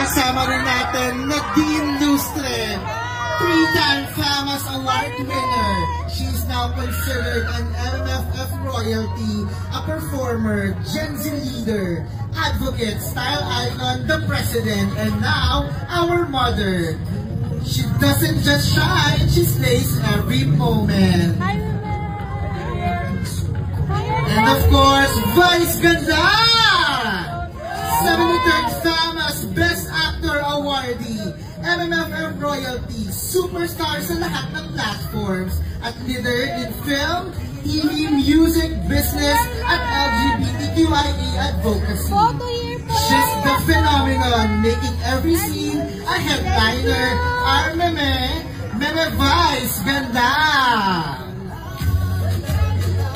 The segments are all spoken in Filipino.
kasama rin natin Nadine Lustre, 3-time FAMAS Award winner. She's now considered an MMFF royalty, a performer, Gen Z leader, advocate, style icon, the president, and now our mother. She doesn't just shine, she slays every moment. And of course, Vice Ganda! 73rd FAMAS Best Actor awardee, MMFF royalty, superstar sa lahat ng platforms, at leader in film, TV, music, business, at LGBTQIA advocacy. She's the phenomenon, making every scene a headliner. Our Meme Vice Ganda!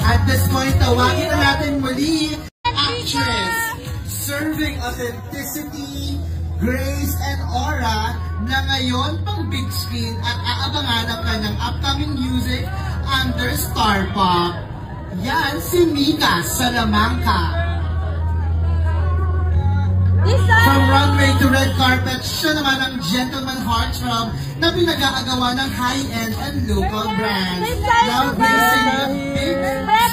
At this point, tawagin na natin muli, actress, serving authenticity, grace, and aura na ngayon pang big screen at aabangan ang kanyang upcoming music under Star Pop. Yan si Mika Salamanca. From runway to red carpet, siya naman ang gentleman heartthrob na pinag-aagawa ng high-end and local brands. Now gracing the big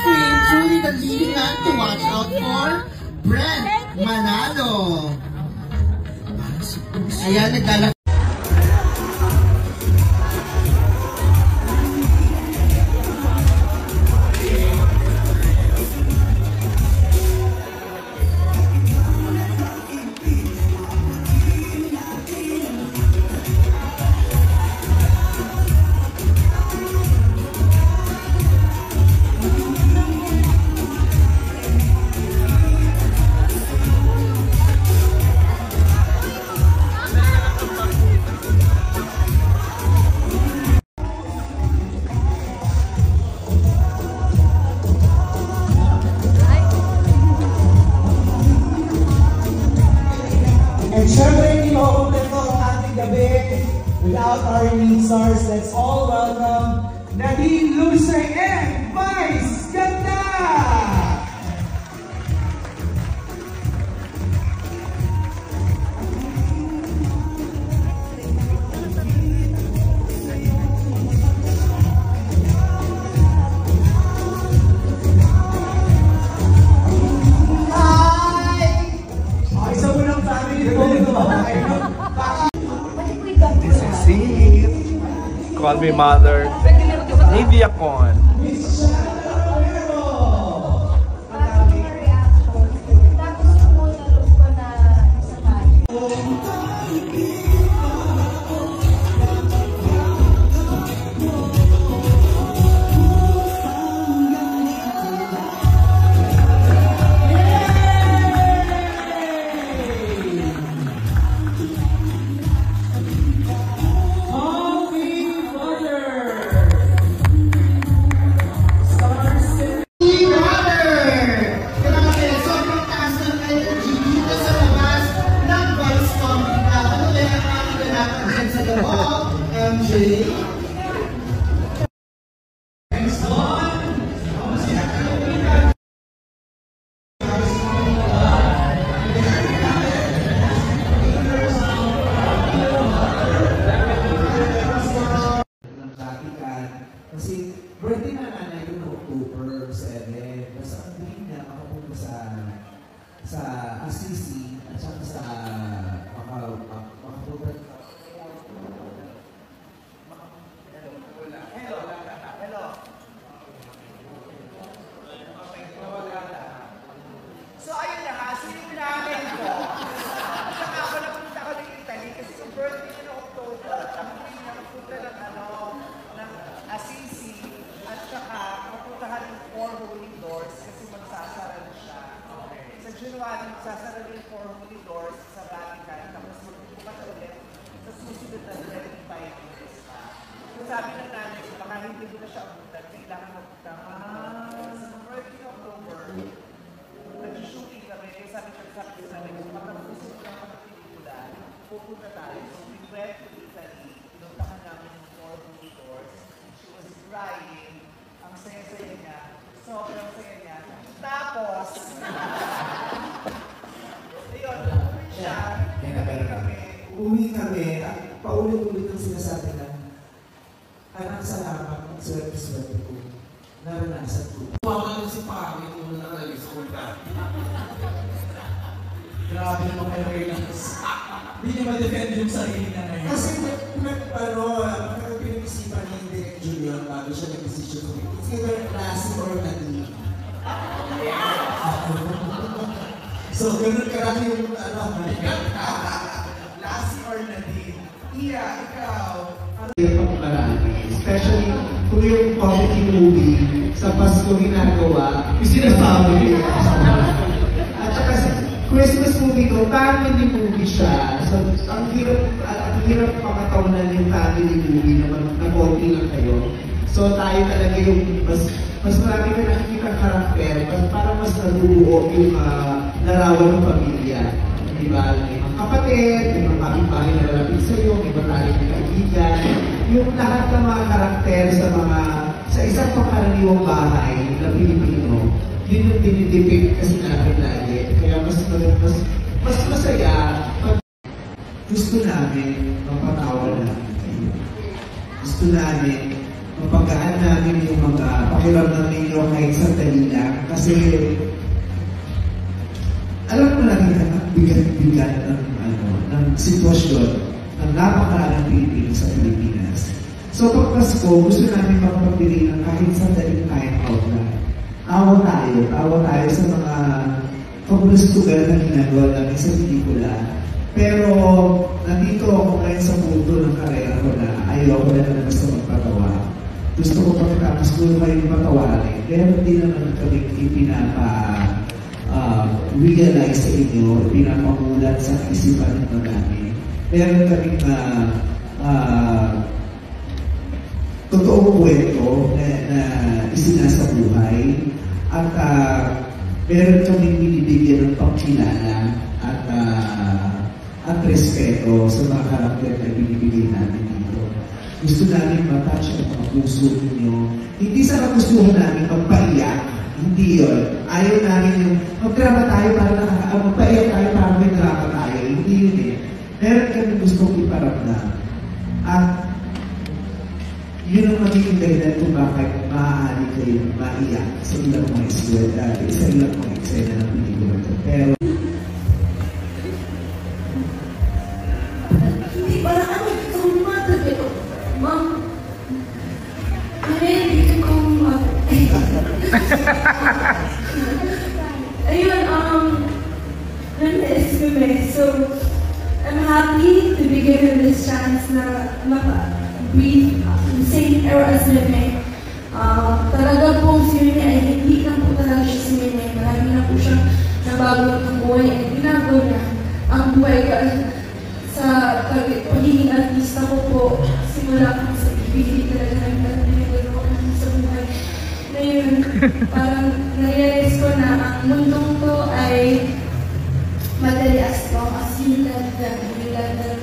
screen, truly the leading man to watch out for, Brent Manalo. Ayan, nagdala. Without our lead stars, let's all welcome Nadine Lustre and Vice Ganda! Call me mother. Nivea Con. Kasi birthday na nanay ko noong October 7. Basta ang dream niya makapunta sa Assisi at saka sa makapunta. Hello. So ayun na nga, sinulamin ko. Saka ako napunta ko ng Italy kasi yung birthday niya noong October. Ang dream niya makapunta ng Assisi at saka mapuntahan yung 4 Holy Doors kasi magsasara na siya. Sa January, magsasara na yung 4 Holy Doors sa Vatican tapos magbubukas ulit sa susunod na 25 years pa. So sabi ng nanay ko, baka hindi ko na siya abutan, kailangan magpunta. Sa birthday October, nag-shooting kami, kaya sabi ko sa nanay ko, pagkapusin ko ng mga pelikula, pupunta tayo. So we went to Italy, pinuntahan namin yung 4 Holy Doors. Crying. Ang saya-saya niya. Sobrang saya niya. Tapos, ayun, siya. Kaya uwi kami at paulit-ulit ang sinasabi na, anak, salamat, swerte-swerte ko. Naranasan ko. Tuwaman si Pami kung nakalag-school ka. Grabe naman kayo relax. Hindi niya ma-defend yung sarili na ngayon. Kasi pinag-isipan niya yung Direk Julian bago siya nag-decision ko. It's either Lassie or Nadine. So, ganun karami yung Lassie or Nadine. Iya, ikaw. Especially kung yung comedy movie sa Pasko ginagawa, yung sinasabi at saka sa Christmas movie ko, family movie siya. So, ang hirap pakatawanan yung family movie na konti lang kayo. So, tayo talaga yung mas marami ka nakikita karakter, parang mas nabubuo yung larawan ng pamilya. Diba? May mga kapatid, may mga kapitbahay na lalapit sa'yo, may mga tayong kaibigan. Yung lahat ng mga karakter sa isang pangkaraniwang bahay na Pilipino, yun yung dinidepict kasi natin lagi. Kaya mas masaya pag gusto namin mapatawa namin kayo. Gusto namin mapagaan namin yung mga pakiramdam ninyo kahit sandali lang. Kasi alam mo namin na bigat-bigat ng sitwasyon ng napakaraming Pilipino sa Pilipinas. So pag Pasko, gusto namin magpapili ng kahit sandaling time out lang. Awa tayo sa mga pagbastugan na ginagawa namin sa pelikula. Pero nandito ako ngayon sa punto ng karera ko na ayoko na naman basta magpatawa. Gusto ko pagkatapos ko kayong patawarin. Pero hindi naman kami realize sa inyo, pinapamulat sa isipan ng marami. Meron kaming totoong kwento na isinasabuhay at meron kaming binibigyan ng pagkilala at respeto sa mga karakter na binibigay namin dito. Gusto namin matouch ang mga puso ninyo. Hindi sa kagustuhan namin magpaiyak. Hindi yun. Ayaw namin yung magdrama tayo para magpaiyak tayo para may drama tayo. Hindi yun eh. Meron kami gustong iparamdam. At yun ang magiging dahilan kung bakit maaari kayo maiyak sa ilang mga eskwela, sa ilang mga eksena ng pelikula. Pero hindi pala kami kumat ito. Ma'am, hindi ko kumat. Ayun, nandis kami. So, I'm happy to be given this chance na maka-breathe the same era as Nene. Talaga po si Nene ay hindi lang po talaga siya si Nene. Marami na po siyang nabago ng buhay ay ginagawa niya ang buhay sa pagiging artista ko po. Simula po sa ibigay talaga ng pinagagawa ko sa buhay. Ngayon, parang na-realize ko na ang mundong to ay madali as long as you let them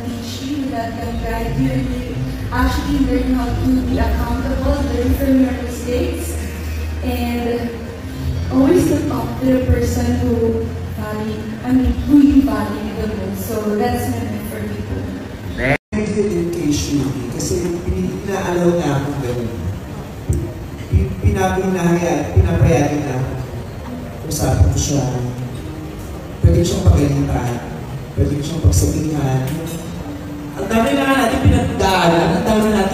teach you, let them guide you, and you actually learn how to be accountable, learn from your mistakes, and always look up to the person who you value the most. So that's my message for people. Education kasi pinaalaw na akong gano'n. Pinapayagan na ako. Usapan ko siya. Pwede siyang pagalitan. Pwede siyang pagsabihan. Ang dami na natin pinagdaanan. Ang dami na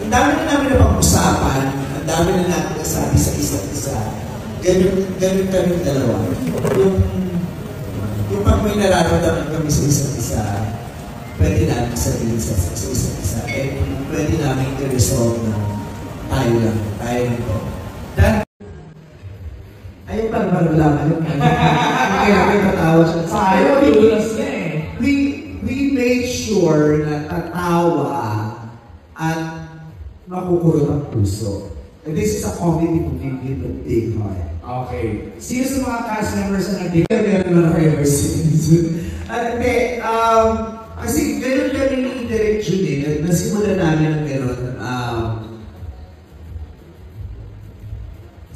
namin na pag-usapan. Ang dami na natin nasabi sa isa't isa. Ganun kami dalawa. Yung pag may nararamdaman kami sa isa't isa, pwede namin sabihin sa isa't isa. Pwede namin i-resolve na tayo lang po. Ayun pa naman lang. Kaya may tatawa siya. Ayaw, bibulas na eh. We made sure na tatawa at makukulot ang puso. And this is a comedy movie with a big heart. Okay. Sino sa mga cast members na nag-date? Meron na ever since. Hindi, kasi gano'n kami ni Direk Julie, nasimulan namin ng gano'n.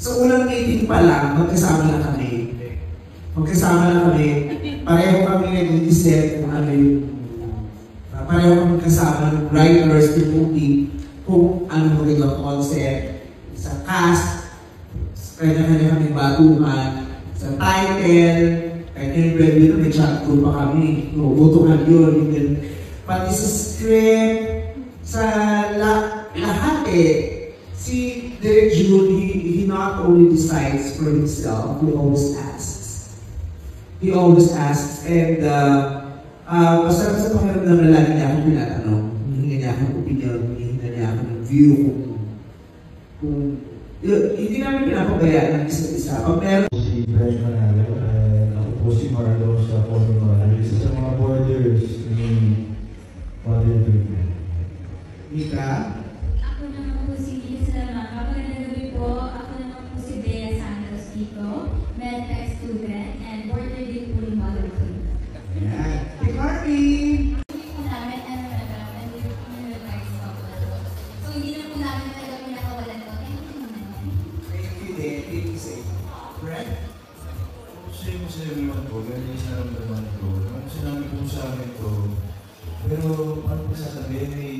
So unang meeting pa lang, magkasama na kami. Pareho kami nag-isip kung ano yung pareho kami kasama ng writers ng movie kung ano magiging concept, sa cast, kanya-kanya kami baguhan, sa title, kaya yung review may chat group pa kami, butuhan yun. Pati sa script, sa lahat si Derek June, he not only decides for himself, he always asks. He always asks, and masarap sa pakiramdam na lagi niya akong tinatanong. Hihinga niya akong opinion, hihinga niya akong view kung hindi namin pinapabayaan ng isa't isa. Pag meron Si Fred Manalo, ako po si Marlo sa Pony Manalo. Isa sa mga borders ni Mother Treatment. Mika, Ako naman po si Lisa Lamaka. Magandang gabi po. Ako naman po si Bea Santos Pico, medtech student and border din po ni Mother Queen. yan. Hey, Marty! Hindi po namin MMFF and Human Rights Council. So hindi na po namin talaga pinakawalan to. Thank you naman. Thank you din. Thank you, say. Fred? Same sa everyone po, ganyan yung naramdaman ko. Ano sinabi po sa amin to, pero ano po sasabihin, may